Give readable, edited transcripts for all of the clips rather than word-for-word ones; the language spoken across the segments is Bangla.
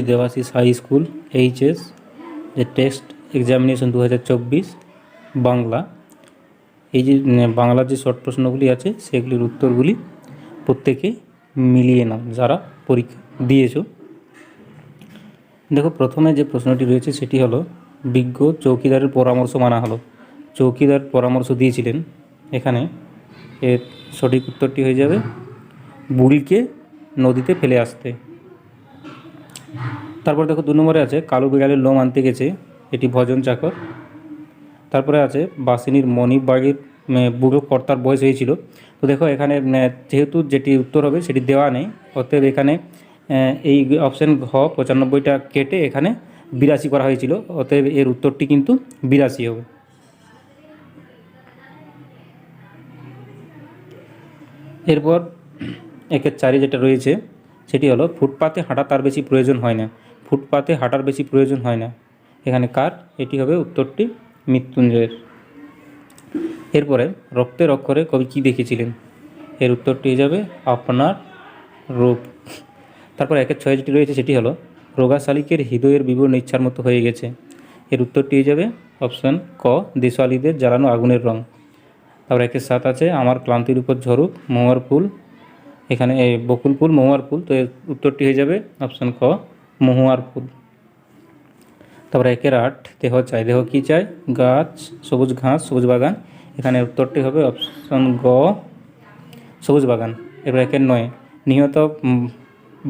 দেবাশিস হাই স্কুল এইচএস যে টেস্ট এক্সামিনেশন 2024 বাংলা, এই যে বাংলার যে শর্ট প্রশ্নগুলি আছে সেগুলির উত্তরগুলি প্রত্যেকে মিলিয়ে নাও যারা পরীক্ষা দিয়েছো। দেখো, প্রথমে যে প্রশ্নটি রয়েছে সেটি হলো বিজ্ঞ চৌকিদারের পরামর্শ মানা হলো। চৌকিদার পরামর্শ দিয়েছিলেন, এখানে এর সঠিক উত্তরটি হয়ে যাবে বুড়িকে নদীতে ফেলে আসতে। তারপর দেখো 2 নম্বরে আছে কালো বিড়ালের লোম আনতে গেছে, এটি ভজন চাকর। তারপরে আছে বাসিনীর মণিবাড়ির বুড়ো কর্তার বয়স হয়েছিল। তো দেখো এখানে যেহেতু যেটি উত্তর হবে সেটি দেওয়া নেই, অতএব এখানে এই অপশান ঘ 95টা কেটে এখানে 82 করা হয়েছিল, অতএব এর উত্তরটি কিন্তু 82 হবে। এরপর 1-4 যেটা রয়েছে সেটি হলো ফুটপাতে হাঁটা তার বেশি প্রয়োজন হয় না। ফুটপাতে হাঁটার বেশি প্রয়োজন হয় না, এখানে কার? এটি হবে উত্তরটি মৃত্যুঞ্জয়ের। এরপরে রক্তের অক্ষরে কবি কী দেখেছিলেন? এর উত্তরটি হয়ে যাবে আপনার রূপ। তারপর 1-6 যেটি রয়েছে সেটি হলো রোগা শালিকের হৃদয়ের বিবরণ ইচ্ছার মতো হয়ে গেছে, এর উত্তরটি হয়ে যাবে অপশান ক দেশওয়ালিদের জ্বালানো আগুনের রং। তারপর 1-7 আছে আমার ক্লান্তির উপর ঝরুক মহুয়ার ফুল, এখানে বকুল ফুল মহুয়ার ফুল, তো এর উত্তরটি হয়ে যাবে অপশান ক মহুয়ার ফুল। তারপর 1-8 দেহ চাই, দেহ কী চাই? গাছ, সবুজ ঘাস, সবুজ বাগান, এখানে উত্তরটি হবে অপশান গ সবুজ বাগান। এবার 1-9 নিহত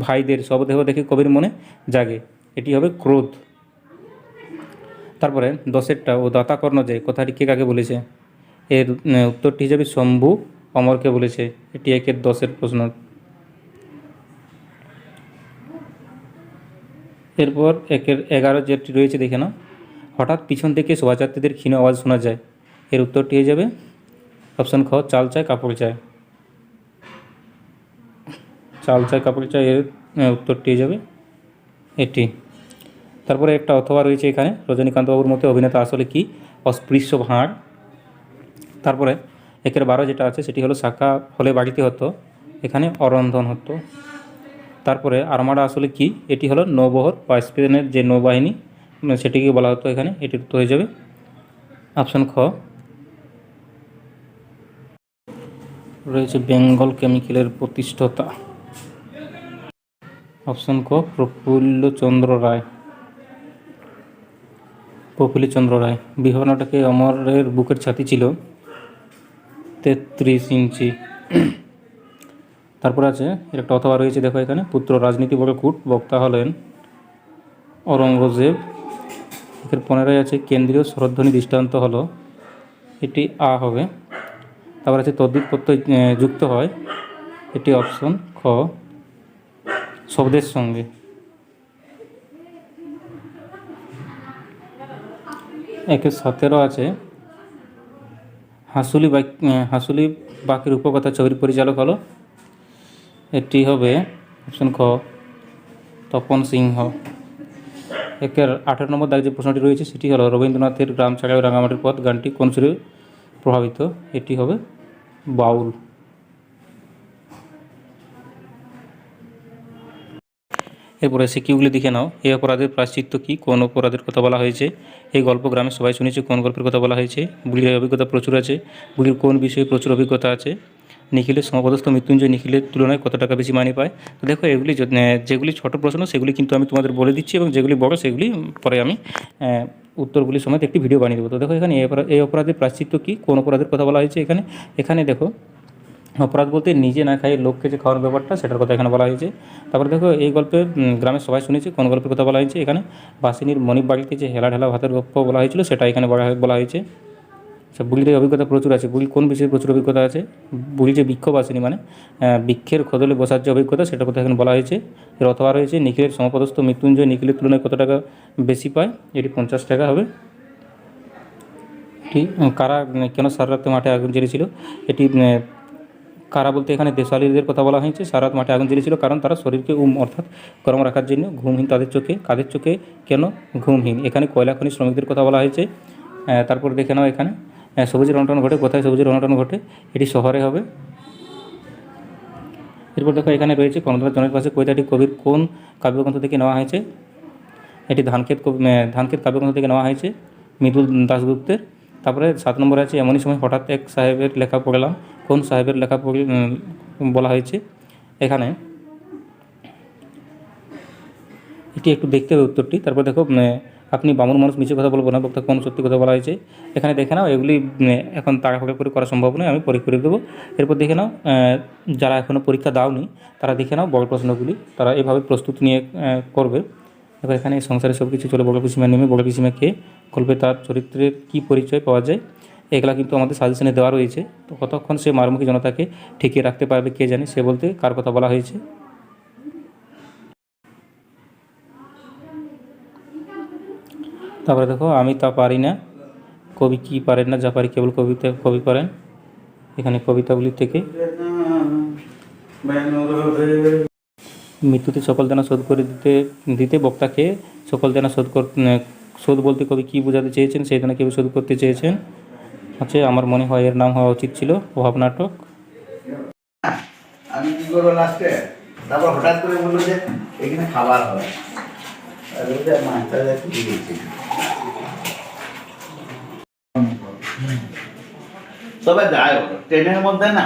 ভাইদের শবদেহ দেখে কবির মনে জাগে, এটি হবে ক্রোধ। তারপরে 10-টা ও দাতা কর্ণ যে কথাটি কে কাকে বলেছে? এর উত্তরটি হিসাবে শম্ভু অমরকে বলেছে, এটি 1-10 প্রশ্ন। এরপর 1-11 যেটি রয়েছে দেখে না, হঠাৎ পিছন থেকে শোভাযাত্রীদের ক্ষীণ আওয়াজ শোনা যায়, এর উত্তরটি হয়ে যাবে অপশান খ চাল চায় কাপড় চায়। চাল চায় কাপড় চায়, এর উত্তরটি হয়ে যাবে এটি। তারপরে একটা অথবা রয়েছে এখানে, রজনীকান্তবাবুর মতে অভিনেতা আসলে কি? অস্পৃশ্য ভাঁড়। তারপরে 1-12 যেটা আছে সেটি হলো শাখা হলে বাড়িতে হতো, এখানে অরন্ধন হতো। তারপরে আর্মাডা আসলে কি? এটি হলো নৌবহর বা স্পেনের যে নৌবাহিনী সেটিকে বলা হতো এখানে, এটির উত্তর হয়ে যাবে অপশান খ। রয়েছে বেঙ্গল কেমিক্যালের প্রতিষ্ঠাতা, অপশান ক প্রফুল্লচন্দ্র রায়। প্রফুল্লচন্দ্র রায়। বিহনটাকে অমরের বুকের ছাতি ছিল 33 ইঞ্চি। তারপর আছে এর একটা অথবা রয়েছে, দেখো এখানে পুত্র রাজনীতি বড় কূট, বক্তা হলেন অরঙ্গজেব। এর 15 আছে কেন্দ্রীয় স্বরধ্বনি দৃষ্টান্ত হলো, এটি আ হবে। তারপর আছে তদ্বিত প্রত্যয় যুক্ত হয়, এটি অপশন খ শব্দের সঙ্গে। একে 17 আছে হাসুলি বাকের উপকথা ছবির পরিচালক হলো, এটি হবে অপশন খ তপন সিংহ। 18 নম্বর দাগ যে প্রশ্নটি রয়েছে সেটি হলো রবীন্দ্রনাথের গ্রাম ছাড়াও রাঙামাটির পথ গানটি কোন সুরে প্রভাবিত? এটি হবে বাউল। এরপরে সিকিউগুলি দেখে নাও। এই অপরাধের প্রায়শ্চিত্ত কী? কোন অপরাধের কথা বলা হয়েছে? এই গল্প গ্রামে সবাই শুনেছে, কোন গল্পের কথা বলা হয়েছে? বুড়ির অভিজ্ঞতা প্রচুর আছে, বুড়ির কোন বিষয়ে প্রচুর অভিজ্ঞতা আছে? নিখিলের সমপদস্থ মৃত্যুঞ্জয় নিখিলের তুলনায় কত টাকা বেশি মাইনে পায়? তো দেখো এগুলি যেগুলি ছোট প্রশ্ন সেগুলি কিন্তু আমি তোমাদের বলে দিচ্ছি, এবং যেগুলি বড় সেগুলি পরে আমি উত্তরগুলির সময় একটি ভিডিও বানিয়ে দেবো। তো দেখো এখানে এই অপরাধের প্রায়শ্চিত্ত কী? কোন অপরাধের কথা বলা হয়েছে এখানে? এখানে দেখো অপরাধ বলতে নিজে না খাই লোককে যে খাওয়ানোর ব্যাপারটা সেটার কথা এখানে বলা হয়েছে। তারপরে দেখো এই গল্পে গ্রামের সবাই শুনেছে, কোন গল্পের কথা বলা হয়েছে? এখানে বাসিনীর মণিক বাড়িতে যে হেলা ঢেলা ভাতের গল্প বলা হয়েছিল সেটা এখানে বলা হয়েছে। বুড়ির অভিজ্ঞতা প্রচুর আছে, বুড়ি কোন বিষয়ে প্রচুর অভিজ্ঞতা আছে? বুড়ি যে বৃক্ষ বাসিনী মানে বৃক্ষের খোদলে বসার যে অভিজ্ঞতা সেটার কথা এখানে বলা হয়েছে। এর অথবা রয়েছে নিখিলের সমপদস্থ মৃত্যুঞ্জয় নিখিলের তুলনায় কত টাকা বেশি পায়? এটি 50 টাকা হবে। এটি কারা কেন সারা রাতে মাঠে আগুন জ্বেলেছিল? এটি কারা বলতে এখানে দেশওয়ালিদের কথা বলা হয়েছে। সারা রাত মাঠে আগুন জ্বেলেছিল কারণ তারা শরীরকে অর্থাৎ গরম রাখার জন্য। ঘুমহীন তাদের চোখে, কাদের চোখে কেন ঘুমহীন? এখানে কয়লা খনি শ্রমিকদের কথা বলা হয়েছে। তারপর দেখে নাও এখানে সবুজের অনটন ঘটে, কোথায় সবুজের অনটন ঘটে? এটি শহরে হবে। এরপর দেখো এখানে রয়েছে কর্ণধার জনের পাশে কবিতাটি কবির কোন কাব্যগ্রন্থ থেকে নেওয়া হয়েছে। এটি ধানক্ষেত কাব্যগ্রন্থ থেকে নেওয়া হয়েছে, মৃদুল দাশগুপ্তের। তারপরে 7 নম্বরে আছে এমনই সময় হঠাৎ এক সাহেবের লেখা পড়লাম, কোন সাহেবের লেখা বলা হয়েছে। এখানে এটি একটু দেখতে হবে উত্তরটি। তারপর দেখো আপনি বামুন মানুষ মিছে কথা বলবো না, বক্তা কোন সত্যি কথা বলা হয়েছে। এখানে দেখে নাও, এগুলি এখন তাড়াহুড়ো করে করা সম্ভব নয়, আমি পরীক্ষা করে দেবো। এরপর দেখে নাও যারা এখনও পরীক্ষা দাওনি তারা দেখে নাও বড় প্রশ্নগুলি, তারা এভাবে প্রস্তুতি নিয়ে করবে। এবার এখানে সংসারে সব কিছু চলে বড় পিসিমা নেমে, বড় পিসিমা কে, গল্পে তার চরিত্রের কী পরিচয় পাওয়া যায়। এগুলা কিন্তু আমাদের সাজেশনে দেওয়া রয়েছে। তো কতক্ষণ সে মারমুখী জনতাকে ঠেকিয়ে রাখতে পারবে কে জানে, সে বলতে কার কথা বলা হয়েছে। তারপরে দেখো আমি তা পারি না, কবি কি পারেন না, যা পারি কেবল কবি পারেন। এখানে কবিতাগুলি থেকে মৃত্যুতে সকল দেনা শোধ করে দিতে বক্তাকে সকল দেনা শোধ বলতে কবি কী বোঝাতে চেয়েছেন, সেই দেনা কেউ শোধ করতে চেয়েছেন। আমার মনে হয় এর নাম হওয়া উচিত ছিল অভাব নাটক। আমি কি করবো লাস্টে, তারপর হঠাৎ করে বললো যে এখানে খাবার হয়, মাছটা তবে যায় ট্রেনের মধ্যে না